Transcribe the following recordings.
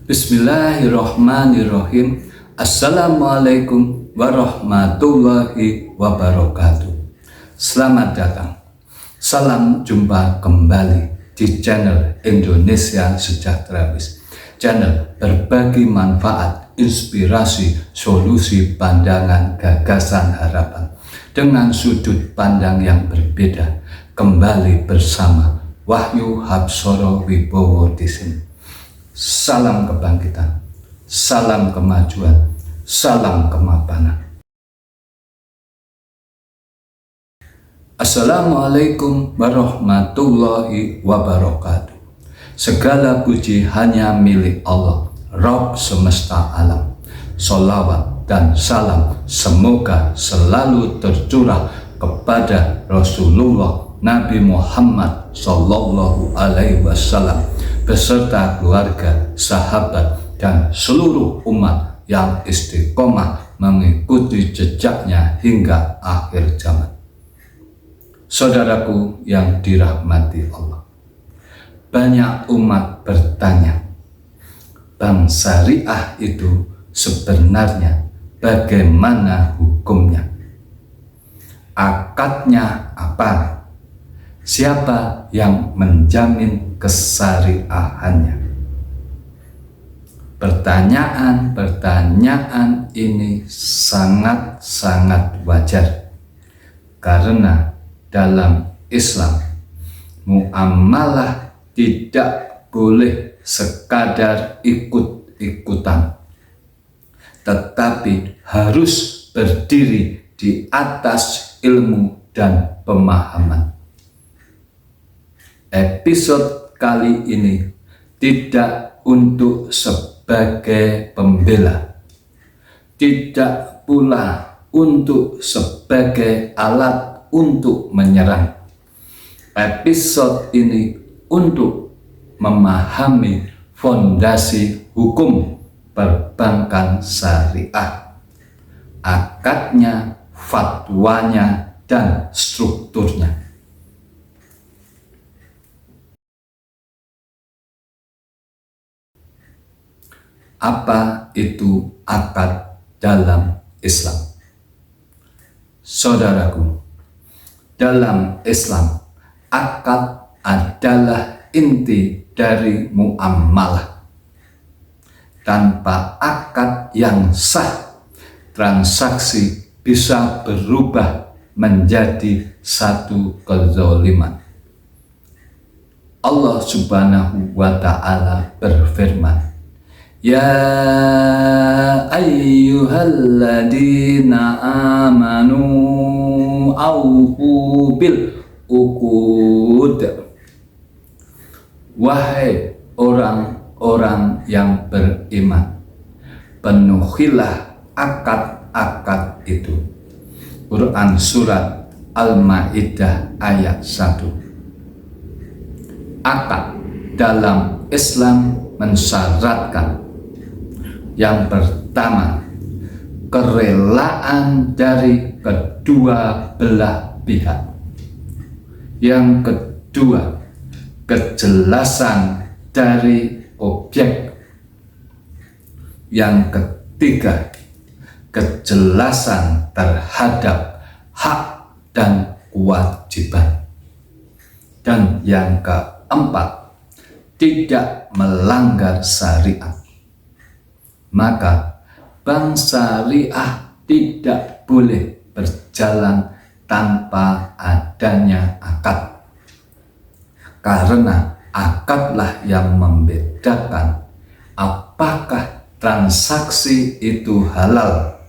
Bismillahirrahmanirrahim. Assalamualaikum warahmatullahi wabarakatuh. Selamat datang. Salam jumpa kembali di channel Indonesia Sejahterawis. Channel berbagi manfaat, inspirasi, solusi, pandangan, gagasan, harapan dengan sudut pandang yang berbeda. Kembali bersama Wahyu Habsoro Wibowo di sini. Salam kebangkitan, salam kemajuan, salam kemapanan. Assalamualaikum warahmatullahi wabarakatuh. Segala puji hanya milik Allah, Rabb semesta alam. Sholawat dan salam semoga selalu tercurah kepada Rasulullah Nabi Muhammad Sallallahu Alaihi Wasallam beserta keluarga, sahabat, dan seluruh umat yang istiqomah mengikuti jejaknya hingga akhir zaman. Saudaraku yang dirahmati Allah, banyak umat bertanya, bank syariah itu sebenarnya bagaimana hukumnya? Akadnya apa? Siapa yang menjamin kesyariahannya? Pertanyaan ini sangat-sangat wajar, karena dalam Islam muamalah tidak boleh sekadar ikut-ikutan, tetapi harus berdiri di atas ilmu dan pemahaman. Episode kali ini tidak untuk sebagai pembela, tidak pula untuk sebagai alat untuk menyerang. Episode ini untuk memahami fondasi hukum perbankan syariah, akadnya, fatwanya, dan strukturnya. Apa itu akad dalam Islam? Saudaraku, dalam Islam, akad adalah inti dari muamalah. Tanpa akad yang sah, transaksi bisa berubah menjadi satu kezaliman. Allah Subhanahu wa Ta'ala berfirman, Ya ayyuhalladzina amanu awfu bil uqud. Wahai orang-orang yang beriman, penuhilah akad-akad itu. Quran Surat Al-Ma'idah ayat 1. Akad dalam Islam mensyaratkan yang pertama, kerelaan dari kedua belah pihak. Yang kedua, kejelasan dari objek. Yang ketiga, kejelasan terhadap hak dan kewajiban. Dan yang keempat, tidak melanggar syariat. Maka bank syariah tidak boleh berjalan tanpa adanya akad, karena akadlah yang membedakan apakah transaksi itu halal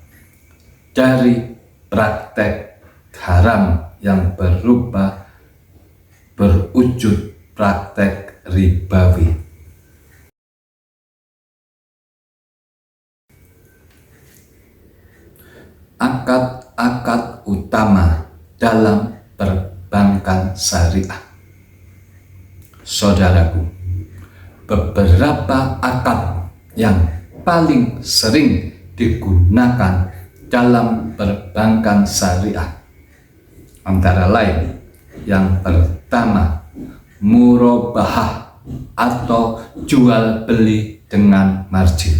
dari praktek haram yang berwujud praktek ribawi. Akad-akad utama dalam perbankan syariah. Saudaraku, beberapa akad yang paling sering digunakan dalam perbankan syariah antara lain, yang pertama, murabahah atau jual beli dengan margin.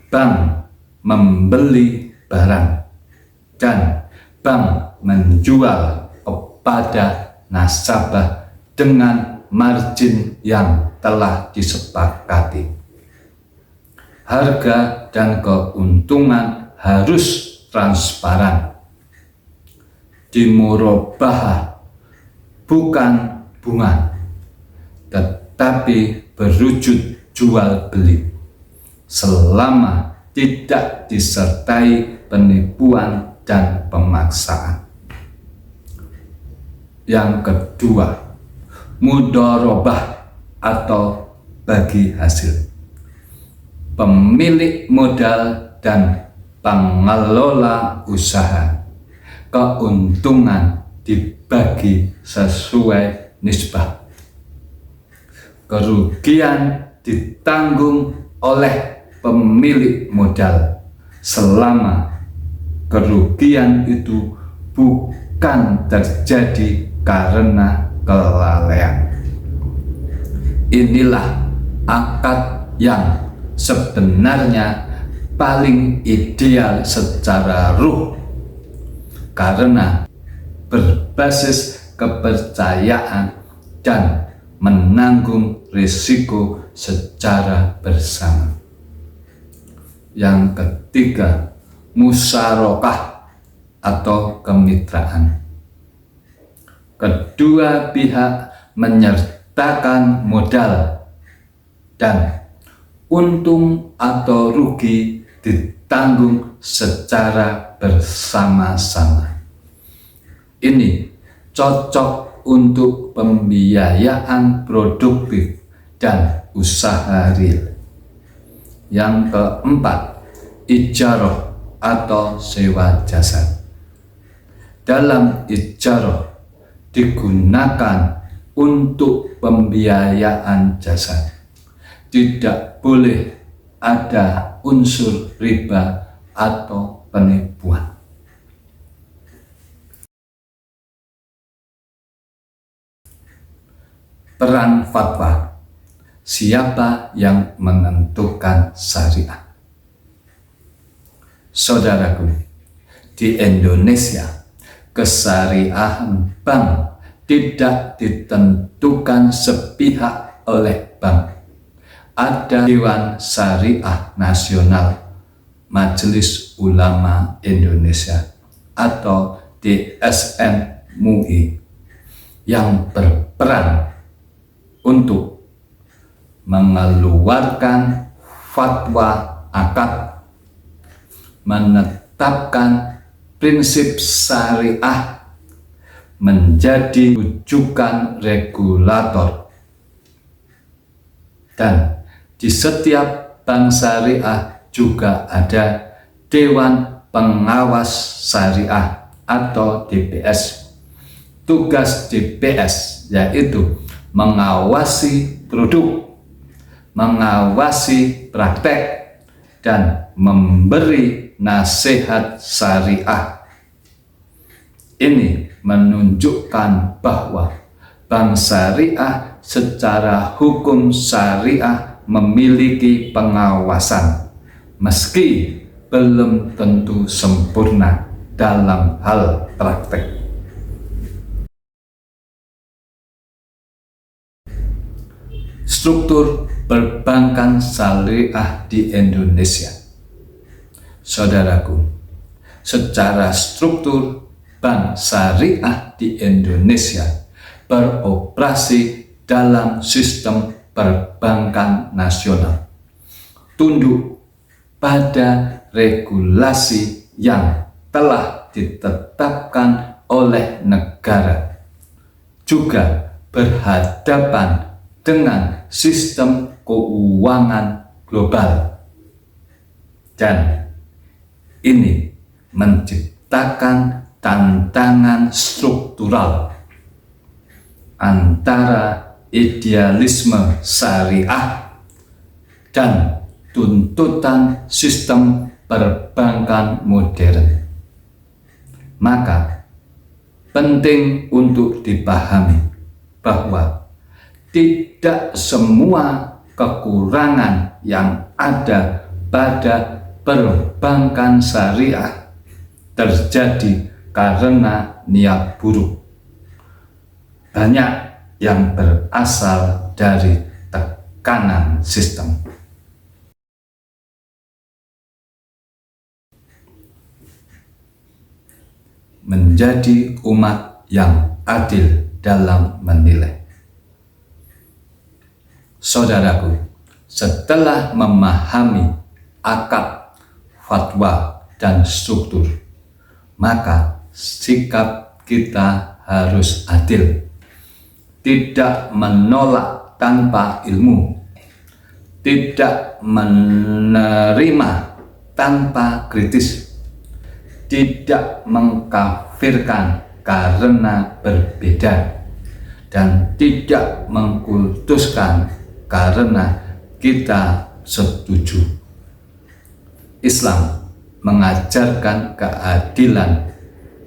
Bank membeli barang dan bank menjual kepada nasabah dengan margin yang telah disepakati. Harga dan keuntungan harus transparan. Dimurabahah bukan bunga, tetapi berwujud jual beli, selama tidak disertai penipuan dan pemaksaan. Yang kedua, mudharabah atau bagi hasil. Pemilik modal dan pengelola usaha, keuntungan dibagi sesuai nisbah. Kerugian ditanggung oleh pemilik modal selama kerugian itu bukan terjadi karena kelalaian. Inilah akad yang sebenarnya paling ideal secara ruh, karena berbasis kepercayaan dan menanggung risiko secara bersama. Yang ketiga, musyarakah atau kemitraan. Kedua pihak menyertakan modal dan untung atau rugi ditanggung secara bersama-sama. Ini cocok untuk pembiayaan produktif dan usaha real. Yang keempat, ijarah atau sewa jasa. Dalam ijarah digunakan untuk pembiayaan jasa. Tidak boleh ada unsur riba atau penipuan. Peran fatwa. Siapa yang menentukan syariah? Saudaraku, di Indonesia kesyariahan bank tidak ditentukan sepihak oleh bank. Ada Dewan Syariah Nasional Majelis Ulama Indonesia atau DSN MUI yang berperan untuk mengeluarkan fatwa akad, menetapkan prinsip syariah, menjadi rujukan regulator, dan di setiap bank syariah juga ada Dewan Pengawas Syariah atau DPS. Tugas DPS yaitu mengawasi produk, mengawasi praktek, dan memberi nasihat syariah. Ini menunjukkan bahwa bank syariah secara hukum syariah memiliki pengawasan, meski belum tentu sempurna dalam hal praktek. Struktur perbankan syariah di Indonesia. Saudaraku, secara struktur bank syariah di Indonesia beroperasi dalam sistem perbankan nasional, tunduk pada regulasi yang telah ditetapkan oleh negara, juga berhadapan dengan sistem keuangan global, dan ini menciptakan tantangan struktural antara idealisme syariah dan tuntutan sistem perbankan modern. Maka penting untuk dipahami bahwa tidak semua kekurangan yang ada pada perbankan syariah terjadi karena niat buruk. Banyak yang berasal dari tekanan sistem. Menjadi umat yang adil dalam menilai. Saudaraku, setelah memahami akad, fatwa, dan struktur, maka sikap kita harus adil, tidak menolak tanpa ilmu, tidak menerima tanpa kritis, tidak mengkafirkan karena berbeda, dan tidak mengkultuskan karena kita setuju. Islam mengajarkan keadilan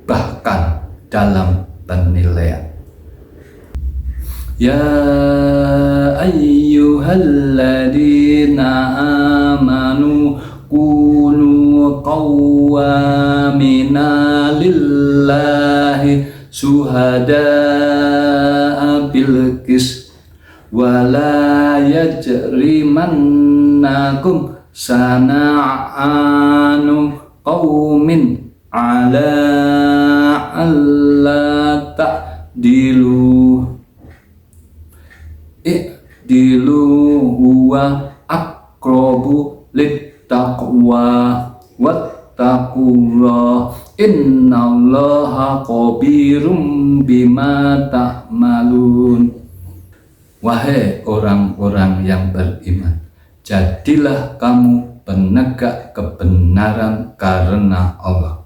bahkan dalam penilaian. Ya ayyuhalladzina amanu kunu qawwamina lillahi syuhada'a bil qist wa la yajrimannakum sana'anu qaumin ala alla ta'dilu i'dilu huwa aqrabu littaqwa wattaqullah innallaha khabirum bima ta'malun. Wahai orang-orang yang beriman, jadilah kamu penegak kebenaran karena Allah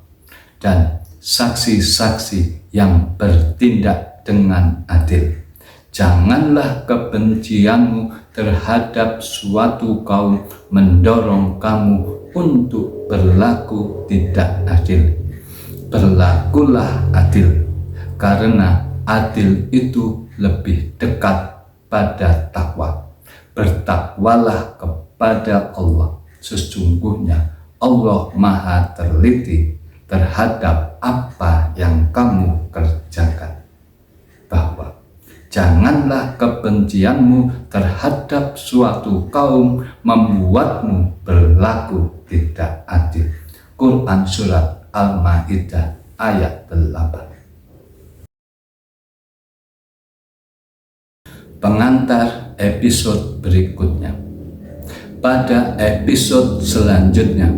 dan saksi-saksi yang bertindak dengan adil. Janganlah kebencianmu terhadap suatu kaum mendorong kamu untuk berlaku tidak adil. Berlakulah adil, karena adil itu lebih dekat pada takwa. Bertakwalah kepada Allah, sesungguhnya Allah Maha teliti terhadap apa yang kamu kerjakan. Bahwa janganlah kebencianmu terhadap suatu kaum membuatmu berlaku tidak adil. Quran Surat Al-Ma'idah ayat 8. Pengantar episode berikutnya. Pada episode selanjutnya,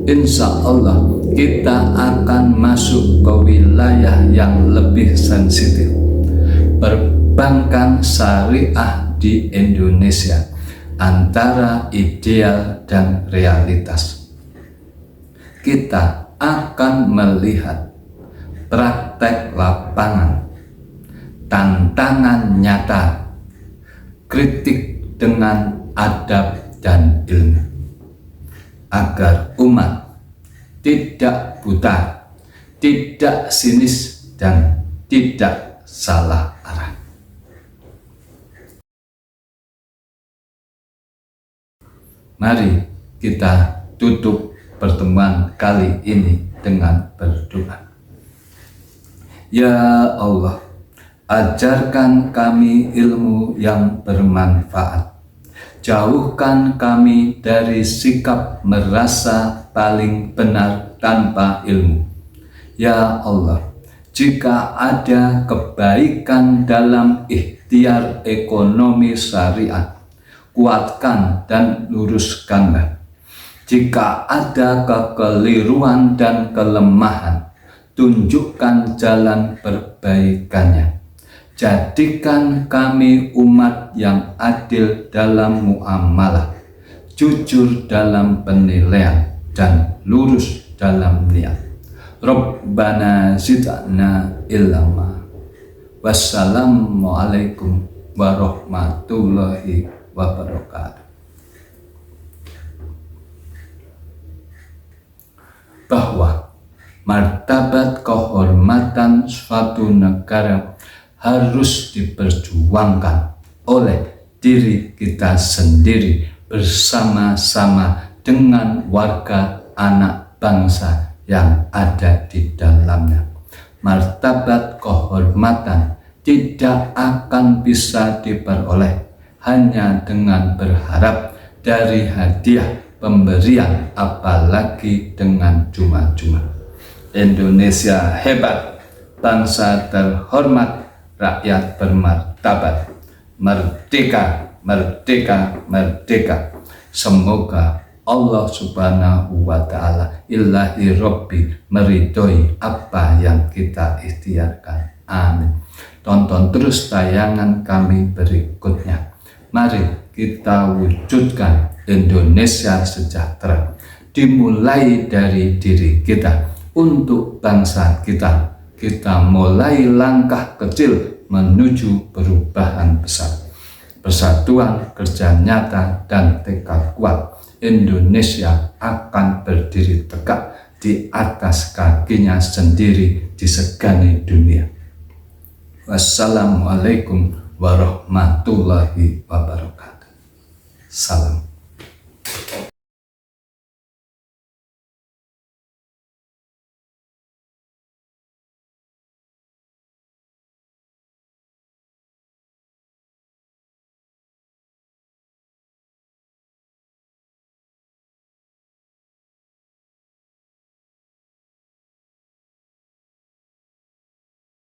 insya Allah kita akan masuk ke wilayah yang lebih sensitif, perbankan syariah di Indonesia, antara ideal dan realitas. Kita akan melihat praktek lapangan, tantangan nyata, kritik dengan adab dan ilmu, agar umat tidak buta, tidak sinis, dan tidak salah arah. Mari kita tutup pertemuan kali ini dengan berdoa. Ya Allah, ajarkan kami ilmu yang bermanfaat. Jauhkan kami dari sikap merasa paling benar tanpa ilmu. Ya Allah, jika ada kebaikan dalam ikhtiar ekonomi syariat, kuatkan dan luruskanlah. Jika ada kekeliruan dan kelemahan, tunjukkan jalan perbaikannya. Jadikan kami umat yang adil dalam muamalah, jujur dalam penilaian, dan lurus dalam niat. Rabbana zidna ilma. Wassalamualaikum warahmatullahi wabarakatuh. Bahwa martabat kehormatan suatu negara harus diperjuangkan oleh diri kita sendiri bersama-sama dengan warga anak bangsa yang ada di dalamnya. Martabat kehormatan tidak akan bisa diperoleh hanya dengan berharap dari hadiah pemberian, apalagi dengan cuma-cuma. Indonesia hebat, bangsa terhormat, rakyat bermartabat. Merdeka, merdeka, merdeka. Semoga Allah Subhanahu wa Ta'ala ilahi Rabbi meridhoi apa yang kita ikhtiarkan. Amin. Tonton terus tayangan kami berikutnya. Mari kita wujudkan Indonesia sejahtera, dimulai dari diri kita untuk bangsa kita. Kita mulai langkah kecil menuju perubahan besar. Persatuan, kerja nyata, dan tekad kuat, Indonesia akan berdiri tegak di atas kakinya sendiri disegani dunia. Wassalamualaikum warahmatullahi wabarakatuh. Salam.